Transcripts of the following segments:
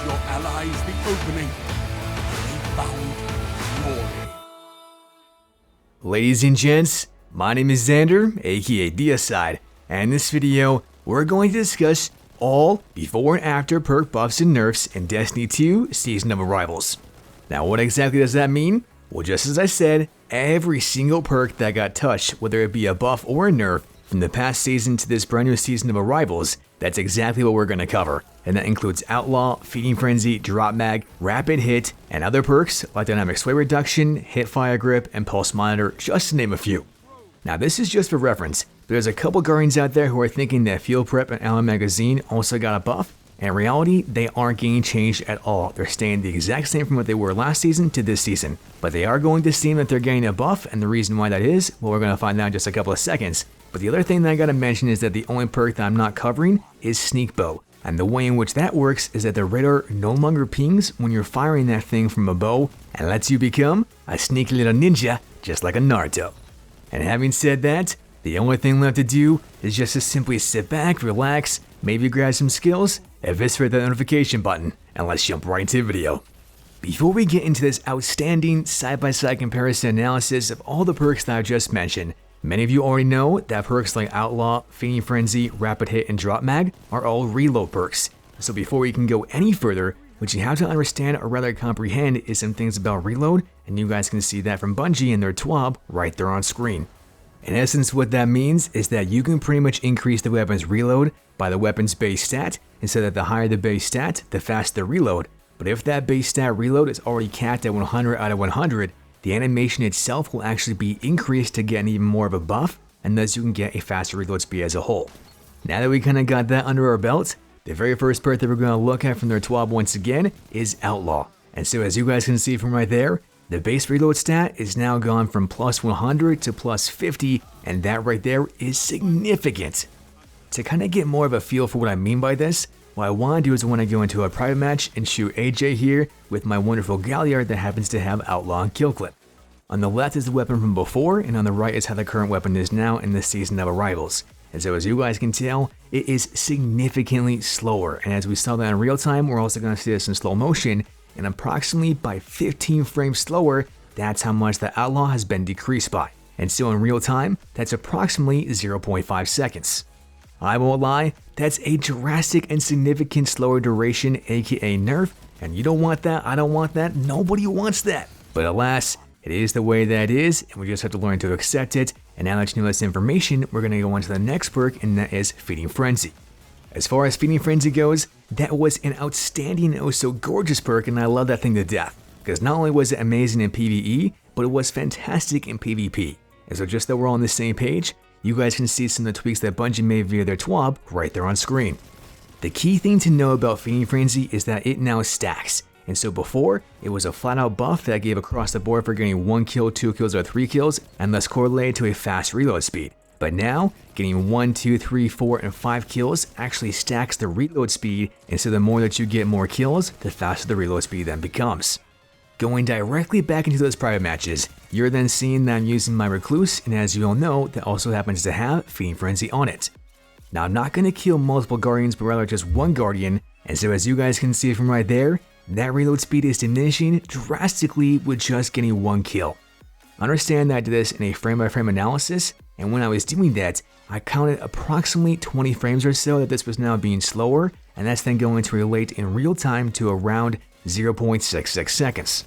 your allies the opening. They found glory. Ladies and gents, my name is Xander, aka Diaslayers, and in this video, we're going to discuss all before and after perk buffs and nerfs in Destiny 2 Season of Arrivals. Now what exactly does that mean? Well, just as I said, every single perk that got touched, whether it be a buff or a nerf, from the past season to this brand new Season of Arrivals, that's exactly what we're going to cover. And that includes Outlaw, Feeding Frenzy, Drop Mag, Rapid Hit, and other perks like Dynamic Sway Reduction, Hipfire Grip, and Pulse Monitor, just to name a few. Now this is just for reference, but there's a couple Guardians out there who are thinking that Field Prep and Allen Magazine also got a buff, and in reality, they aren't getting changed at all. They're staying the exact same from what they were last season to this season. But they are going to seem that they're getting a buff, and the reason why that is, well, we're going to find out in just a couple of seconds. But the other thing that I gotta mention is that the only perk that I'm not covering is Sneak Bow. And the way in which that works is that the radar no longer pings when you're firing that thing from a bow and lets you become a sneaky little ninja just like a Naruto. And having said that, the only thing left to do is just to simply sit back, relax, maybe grab some skills, eviscerate that notification button, and let's jump right into the video. Before we get into this outstanding side-by-side comparison analysis of all the perks that I just mentioned, many of you already know that perks like Outlaw, Feeding Frenzy, Rapid Hit, and Drop Mag are all reload perks. So before we can go any further, what you have to understand or rather comprehend is some things about reload, and you guys can see that from Bungie and their TWAB right there on screen. In essence, what that means is that you can pretty much increase the weapon's reload by the weapon's base stat, and so that the higher the base stat, the faster the reload. But if that base stat reload is already capped at 100 out of 100, the animation itself will actually be increased to get even more of a buff, and thus you can get a faster reload speed as a whole. Now that we kind of got that under our belt, the very first perk that we're going to look at from their TWAB once again is Outlaw. And so as you guys can see from right there, the base reload stat is now gone from plus 100 to plus 50, and that right there is significant. To kind of get more of a feel for what I mean by this, what I want to do is I want to go into a private match and shoot AJ here with my wonderful Galliard that happens to have Outlaw and Kill Clip. On the left is the weapon from before, and on the right is how the current weapon is now in this Season of Arrivals. And so as you guys can tell, it is significantly slower, and as we saw that in real time, we're also going to see this in slow motion, and approximately by 15 frames slower, that's how much the Outlaw has been decreased by. And so in real time, that's approximately 0.5 seconds. I won't lie, that's a drastic and significant slower duration, aka nerf, and you don't want that, I don't want that, nobody wants that. But alas, it is the way that it is, and we just have to learn to accept it. And now that you know this information, we're going to go on to the next perk, and that is Feeding Frenzy. As far as Feeding Frenzy goes, that was an outstanding and oh so gorgeous perk, and I love that thing to death. Because not only was it amazing in PvE, but it was fantastic in PvP. And so just that we're all on the same page, you guys can see some of the tweaks that Bungie made via their TWAB right there on screen. The key thing to know about Feeding Frenzy is that it now stacks. And so before, it was a flat out buff that gave across the board for getting 1 kill, 2 kills, or 3 kills, and thus correlated to a fast reload speed. But now, getting 1, 2, 3, 4, and 5 kills actually stacks the reload speed, and so the more that you get more kills, the faster the reload speed then becomes. Going directly back into those private matches, you're then seeing that I'm using my Recluse, and as you all know, that also happens to have Feeding Frenzy on it. Now I'm not going to kill multiple Guardians, but rather just one Guardian, and so as you guys can see from right there, that reload speed is diminishing drastically with just getting 1 kill. Understand that I did this in a frame-by-frame analysis, and when I was doing that, I counted approximately 20 frames or so that this was now being slower, and that's then going to relate in real time to around 0.66 seconds.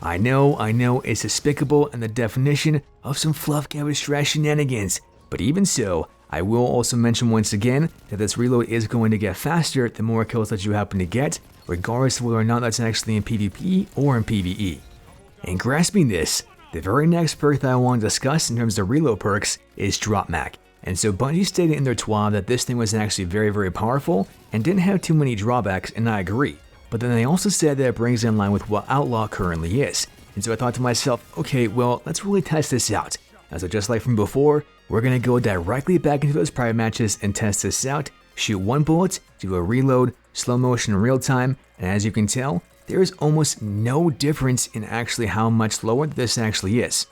I know, it's despicable and the definition of some fluff cabbage trash shenanigans, but even so, I will also mention once again that this reload is going to get faster the more kills that you happen to get, regardless of whether or not that's actually in PvP or in PvE. And grasping this, the very next perk that I want to discuss in terms of reload perks is Drop Mag. And so Bungie stated in their TWAB that this thing was actually very powerful and didn't have too many drawbacks, and I agree. But then they also said that it brings in line with what Outlaw currently is. And so I thought to myself, okay, well, let's really test this out. And so just like from before, we're going to go directly back into those private matches and test this out, shoot 1 bullet, do a reload, slow motion in real time, and as you can tell, there is almost no difference in actually how much slower this actually is.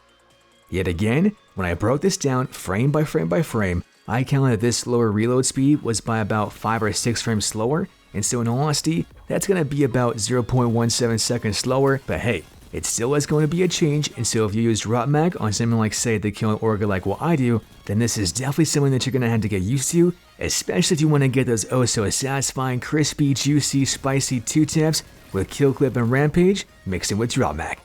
Yet again, when I broke this down frame by frame, I counted that this slower reload speed was by about 5 or 6 frames slower, and so in all honesty, that's going to be about 0.17 seconds slower, but hey, it still is going to be a change, and so if you use drop mag on something like, say, the killing Orga like what I do, then this is definitely something that you're going to have to get used to, especially if you want to get those oh so satisfying, crispy, juicy, spicy 2-taps with kill clip and rampage mixed in with drop mag.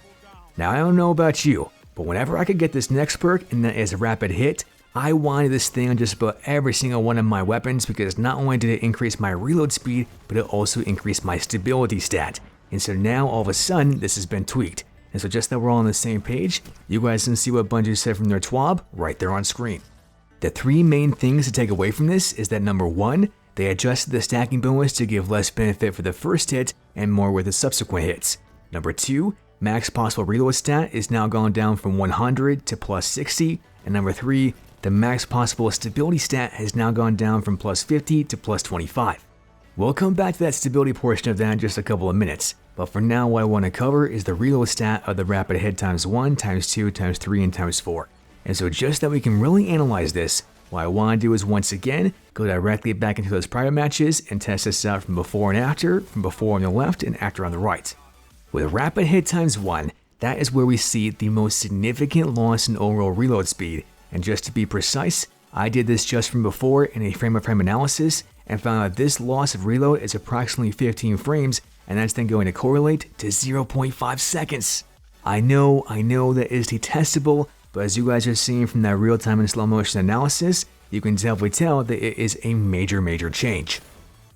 Now I don't know about you, but whenever I could get this next perk, and that is rapid hit, I wanted this thing on just about every single one of my weapons because not only did it increase my reload speed, but it also increased my stability stat. And so now all of a sudden this has been tweaked. And so just that we're all on the same page, you guys can see what Bungie said from their TWAB right there on screen. The three main things to take away from this is that number one, they adjusted the stacking bonus to give less benefit for the first hit and more with the subsequent hits. Number two, max possible reload stat is now gone down from 100 to plus 60. And number three, the max possible stability stat has now gone down from plus 50 to plus 25. We'll come back to that stability portion of that in just a couple of minutes, but for now what I want to cover is the reload stat of the rapid hit times 1, times 2, times 3, and times 4. And so just that we can really analyze this, what I want to do is once again, go directly back into those prior matches and test this out from before and after, from before on the left and after on the right. With rapid hit times 1, that is where we see the most significant loss in overall reload speed, and just to be precise, I did this just from before in a frame-of-frame analysis and found that this loss of reload is approximately 15 frames, and that's then going to correlate to 0.5 seconds. I know that is detestable, but as you guys are seeing from that real-time and slow-motion analysis, you can definitely tell that it is a major change.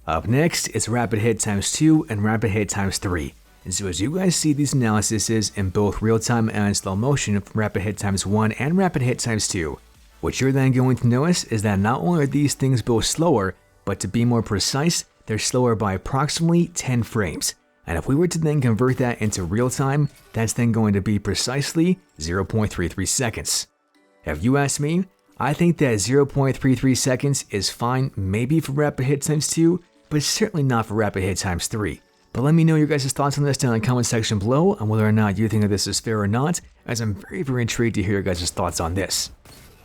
Up next, it's rapid hit times 2 and rapid hit times 3. And so as you guys see these analyses in both real-time and slow motion from rapid hit times 1 and rapid hit times 2, what you're then going to notice is that not only are these things both slower, but to be more precise, they're slower by approximately 10 frames. And if we were to then convert that into real time, that's then going to be precisely 0.33 seconds. If you ask me, I think that 0.33 seconds is fine maybe for rapid hit times 2, but certainly not for rapid hit times 3. But let me know your guys' thoughts on this down in the comment section below on whether or not you think that this is fair or not, as I'm very intrigued to hear your guys' thoughts on this.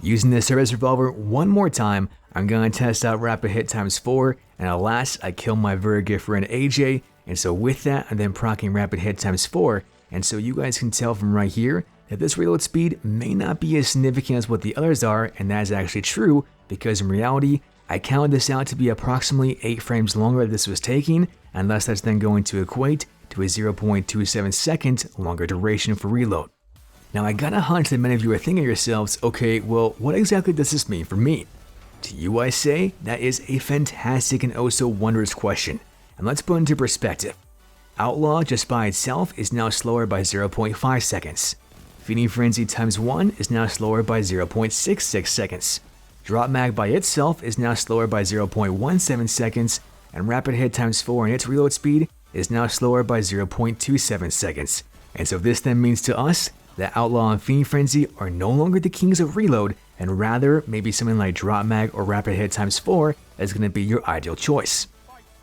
Using this service revolver one more time, I'm going to test out rapid hit times 4, and alas, I killed my very good friend AJ, and so with that, I'm then proccing rapid hit times 4, and so you guys can tell from right here that this reload speed may not be as significant as what the others are, and that is actually true, because in reality, I counted this out to be approximately 8 frames longer that this was taking, and thus that's then going to equate to a 0.27 second longer duration for reload. Now I got a hunch that many of you are thinking to yourselves, okay, well, what exactly does this mean for me? To you I say, that is a fantastic and oh so wondrous question, and let's put it into perspective. Outlaw just by itself is now slower by 0.5 seconds. Feeding Frenzy times 1 is now slower by 0.66 seconds. Drop Mag by itself is now slower by 0.17 seconds, and Rapid Hit times 4 in its reload speed is now slower by 0.27 seconds. And so this then means to us that Outlaw and Feeding Frenzy are no longer the kings of reload, and rather maybe something like Drop Mag or Rapid Hit times 4 is going to be your ideal choice.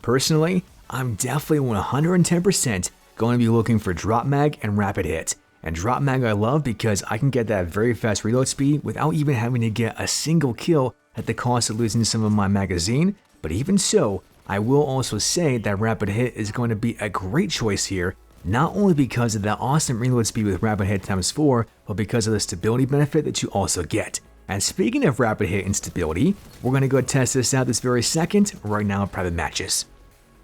Personally, I'm definitely 110% going to be looking for Drop Mag and Rapid Hit. And Drop Mag I love because I can get that very fast reload speed without even having to get a single kill at the cost of losing some of my magazine, but even so, I will also say that Rapid Hit is going to be a great choice here, not only because of that awesome reload speed with Rapid Hit times 4, but because of the stability benefit that you also get. And speaking of Rapid Hit and stability, we're going to go test this out this very second right now in private matches.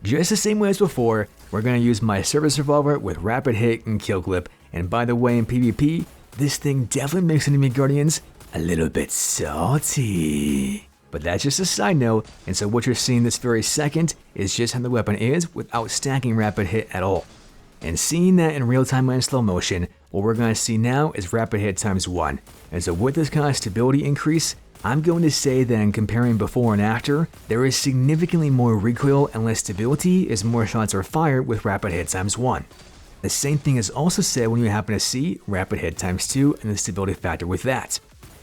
Just the same way as before, we're going to use my service revolver with Rapid Hit and Kill Clip, and by the way in PvP, this thing definitely makes enemy guardians a little bit salty. But that's just a side note, and so what you're seeing this very second is just how the weapon is without stacking Rapid Hit at all. And seeing that in real time and slow motion, what we're going to see now is Rapid Hit times 1. And so with this kind of stability increase, I'm going to say that in comparing before and after, there is significantly more recoil and less stability as more shots are fired with Rapid Hit times 1. The same thing is also said when you happen to see Rapid Hit times 2 and the stability factor with that.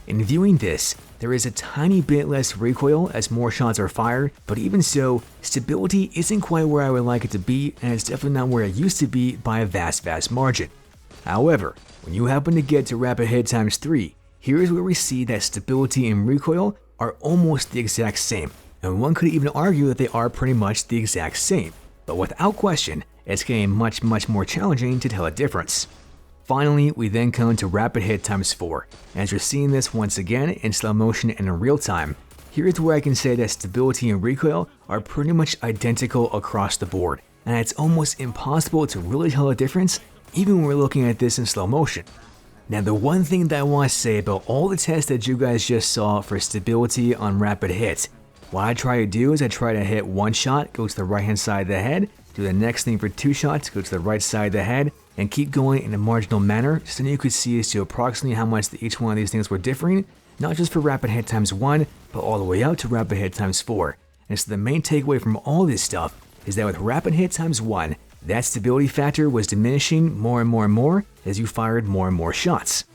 In viewing this, there is a tiny bit less recoil as more shots are fired, but even so, stability isn't quite where I would like it to be, and it's definitely not where it used to be by a vast margin. However, when you happen to get to Rapid Hit times 3, here's where we see that stability and recoil are almost the exact same, and one could even argue that they are pretty much the exact same. but without question, it's getting much more challenging to tell a difference. Finally, we then come to rapid hit times 4. As you're seeing this once again in slow motion and in real time, here's where I can say that stability and recoil are pretty much identical across the board, and it's almost impossible to really tell a difference even when we're looking at this in slow motion. Now, the one thing that I want to say about all the tests that you guys just saw for stability on rapid hits, what I try to do is I try to hit one shot, go to the right hand side of the head, do the next thing for 2 shots, go to the right side of the head, and keep going in a marginal manner so then you could see as to approximately how much each one of these things were differing, not just for rapid hit times 1, but all the way out to rapid hit times 4. And so the main takeaway from all this stuff is that with rapid hit times 1, that stability factor was diminishing more and more as you fired more and more shots.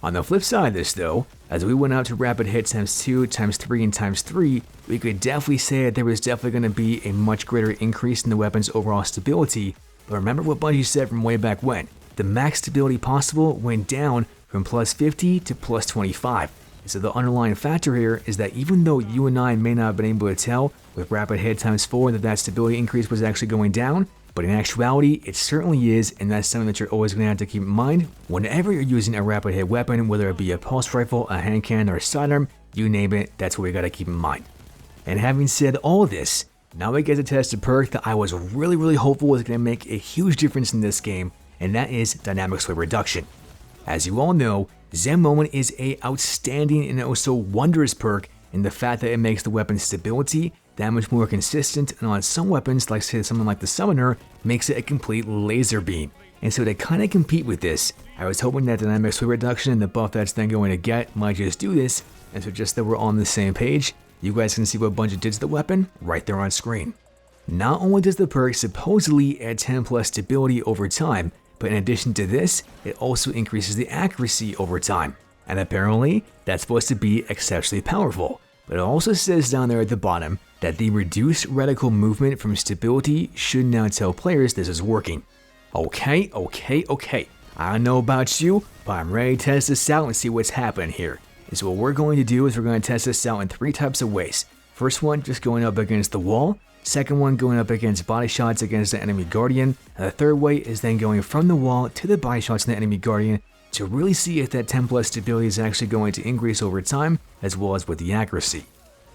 On the flip side of this though, as we went out to rapid hit times 2, times 3, and times 3, we could definitely say that there was definitely going to be a much greater increase in the weapon's overall stability. But remember what Bungie said from way back when, the max stability possible went down from plus 50 to plus 25. And so the underlying factor here is that even though you and I may not have been able to tell with rapid hit times 4 that stability increase was actually going down, but in actuality, it certainly is, and that's something that you're always going to have to keep in mind whenever you're using a rapid hit weapon, whether it be a pulse rifle, a hand cannon, or a sidearm, you name it, that's what we got to keep in mind. And having said all this, now we get to test a perk that I was really hopeful was going to make a huge difference in this game, and that is dynamic sway reduction. As you all know, Zen Moment is a outstanding and also wondrous perk in the fact that it makes the weapon's stability that much more consistent, and on some weapons, like say something like the Summoner, makes it a complete laser beam. And so to kind of compete with this, I was hoping that dynamic sway reduction and the buff that's then going to get might just do this, and so just that we're on the same page, you guys can see what Bungie did to the weapon right there on screen. Not only does the perk supposedly add 10 plus stability over time, but in addition to this, it also increases the accuracy over time. And apparently, that's supposed to be exceptionally powerful. But it also says down there at the bottom that the reduced reticle movement from stability should now tell players this is working. Okay. I don't know about you, but I'm ready to test this out and see what's happening here. And so what we're going to do is we're going to test this out in 3 types of ways. First one, just going up against the wall. Second one, going up against body shots against the enemy guardian. And the third way is then going from the wall to the body shots in the enemy guardian to really see if that 10 plus stability is actually going to increase over time, as well as with the accuracy.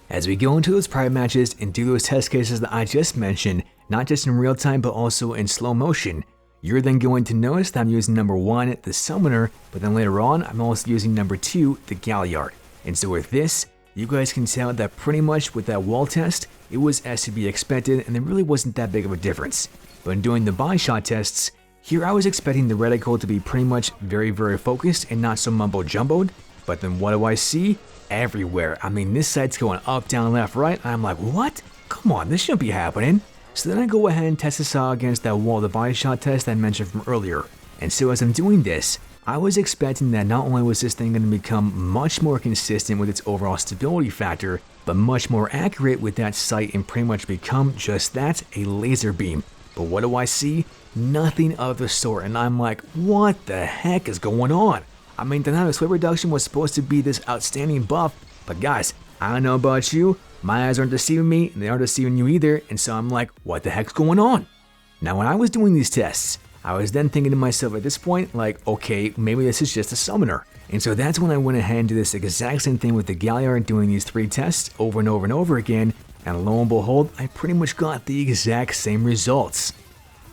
As we go into those private matches and do those test cases that I just mentioned, not just in real time but also in slow motion, you're then going to notice that I'm using number 1, the Summoner, but then later on I'm also using number 2, the Gall. And so with this, you guys can tell that pretty much with that wall test, it was as to be expected and there really wasn't that big of a difference. But in doing the body shot tests, here I was expecting the reticle to be pretty much very focused and not so mumbo-jumboed, but then what do I see? Everywhere. I mean, this sight's going up, down, left, right, and I'm like, what? Come on, this shouldn't be happening. So then I go ahead and test this out against that wall, the body shot test I mentioned from earlier. And so as I'm doing this, I was expecting that not only was this thing going to become much more consistent with its overall stability factor, but much more accurate with that sight and pretty much become just that, a laser beam. But what do I see? Nothing of the sort, and I'm like, what the heck is going on? I mean, dynamic sway reduction was supposed to be this outstanding buff, but guys, I don't know about you, my eyes aren't deceiving me, and they aren't deceiving you either, and so I'm like, what the heck's going on? Now when I was doing these tests, I was then thinking to myself at this point, like, okay, maybe this is just a Summoner. And so that's when I went ahead and did this exact same thing with the Gall, doing these 3 tests over and over again, and lo and behold, I pretty much got the exact same results.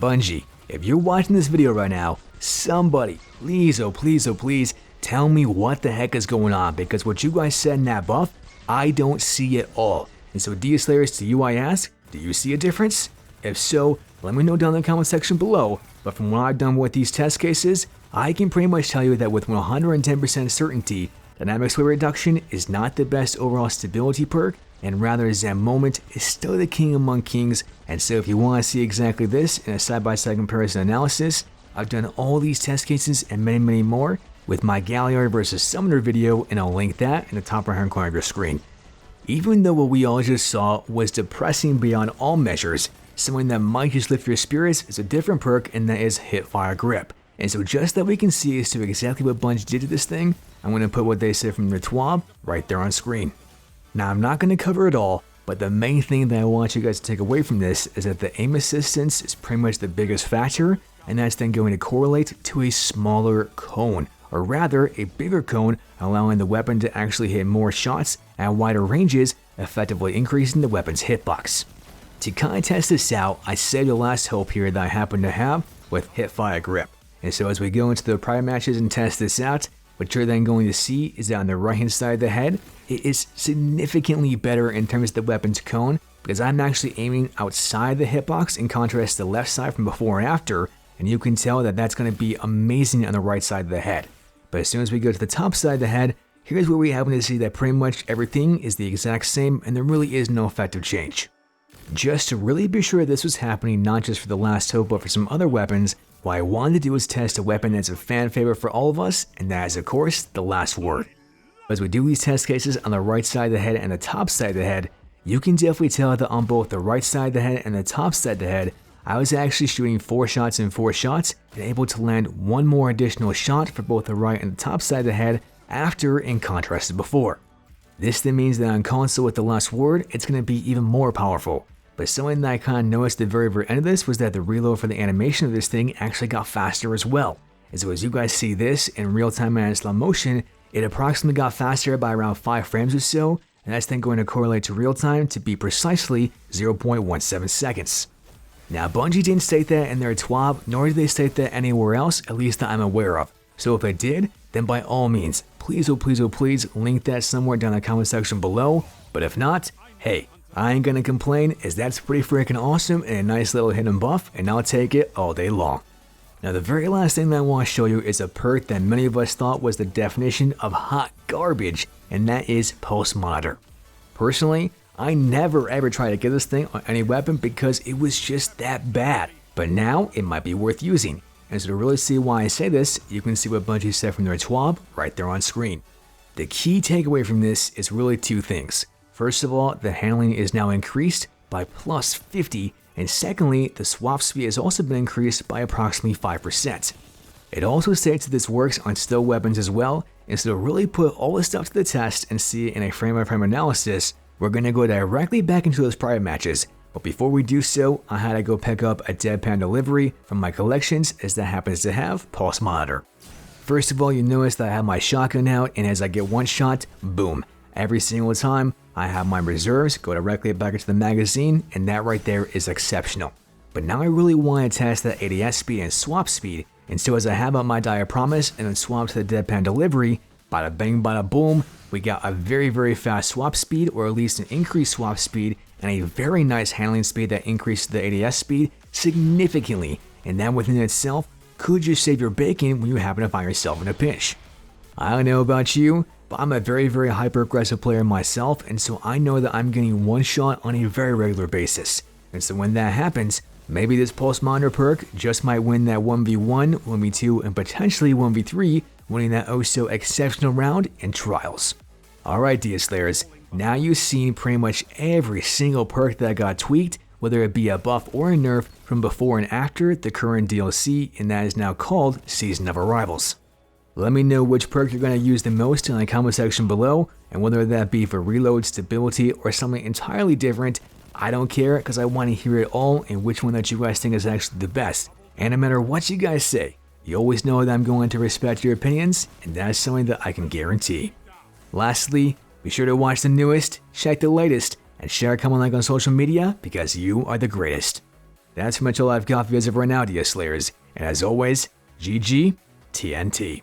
Bungie, if you're watching this video right now, somebody, please, oh please, tell me what the heck is going on, because what you guys said in that buff, I don't see at all. And so Diaslayers, to you I ask, do you see a difference? If so, let me know down in the comment section below, but from what I've done with these test cases, I can pretty much tell you that with 110% certainty, dynamic sway reduction is not the best overall stability perk, and rather Zen Moment is still the king among kings. And so if you want to see exactly this in a side-by-side comparison analysis, I've done all these test cases and many more with my Gall versus Summoner video, and I'll link that in the top right hand corner of your screen. Even though what we all just saw was depressing beyond all measures, something that might just lift your spirits is a different perk, and that is hipfire grip. And so just that we can see as to exactly what Bungie did to this thing, I'm going to put what they said from the TWAB right there on screen. Now I'm not going to cover it all, But the main thing that I want you guys to take away from this is that the aim assistance is pretty much the biggest factor, and that's then going to correlate to a smaller cone, or rather a bigger cone, allowing the weapon to actually hit more shots at wider ranges, effectively increasing the weapon's hitbox. To kind of test this out, I saved the last hope here that I happen to have with hipfire grip. And so as we go into the private matches and test this out, what you're then going to see is that on the right hand side of the head, it is significantly better in terms of the weapon's cone, because I'm actually aiming outside the hitbox in contrast to the left side from before and after, and you can tell that that's going to be amazing on the right side of the head. But as soon as we go to the top side of the head, here's where we happen to see that pretty much everything is the exact same and there really is no effective change. Just to really be sure this was happening not just for the last hope but for some other weapons, what I wanted to do was test a weapon that's a fan favorite for all of us, and that is of course the last word. As we do these test cases on the right side of the head and the top side of the head, you can definitely tell that on both the right side of the head and the top side of the head, I was actually shooting 4 shots and 4 shots and able to land one more additional shot for both the right and the top side of the head after in contrast to before. This then means that on console with the last word, it's going to be even more powerful. But something that I kind of noticed at the very end of this was that the reload for the animation of this thing actually got faster as well. And so as you guys see this in real time and in slow motion, it approximately got faster by around 5 frames or so, and that's then going to correlate to real time to be precisely 0.17 seconds. Now Bungie didn't state that in their TWAB, nor did they state that anywhere else, at least that I'm aware of. So if it did, then by all means, please oh please link that somewhere down in the comment section below. But if not, hey, I ain't gonna complain, as that's pretty freaking awesome and a nice little hidden buff, and I'll take it all day long. Now the very last thing that I want to show you is a perk that many of us thought was the definition of hot garbage, and that is Pulse Monitor. Personally, I never ever tried to get this thing on any weapon because it was just that bad, but now it might be worth using. And so to really see why I say this, you can see what Bungie said from their TWAB right there on screen. The key takeaway from this is really 2 things. First of all, the handling is now increased by plus 50, and secondly, the swap speed has also been increased by approximately 5%. It also states that this works on still weapons as well, and so to really put all this stuff to the test and see it in a frame-by-frame analysis, we're going to go directly back into those private matches. But before we do so, I had to go pick up a deadpan delivery from my collections, as that happens to have Pulse Monitor. First of all, you notice that I have my shotgun out, and as I get one shot, boom. Every single time, I have my reserves go directly back into the magazine, and that right there is exceptional. But now I really want to test that ADS speed and swap speed, and so as I have out my Dire Promise and then swap to the deadpan delivery, bada bang bada boom, we got a very fast swap speed, or at least an increased swap speed, and a very nice handling speed that increases the ADS speed significantly, and that within itself could just save your bacon when you happen to find yourself in a pinch. I don't know about you, but I'm a very hyper aggressive player myself, and so I know that I'm getting one shot on a very regular basis. And so when that happens, maybe this Pulse Monitor perk just might win that 1v1, 1v2, and potentially 1v3, winning that oh so exceptional round in Trials. Alright Diaslayers, now you've seen pretty much every single perk that got tweaked, whether it be a buff or a nerf, from before and after the current DLC, and that is now called Season of Arrivals. Let me know which perk you're going to use the most in the comment section below, and whether that be for reload, stability, or something entirely different, I don't care, because I want to hear it all and which one that you guys think is actually the best. And no matter what you guys say, you always know that I'm going to respect your opinions, and that is something that I can guarantee. Lastly, be sure to watch the newest, check the latest, and share, comment, like on social media, because you are the greatest. That's pretty much all I've got for you as of right now, Diaslayers, and as always, GG TNT.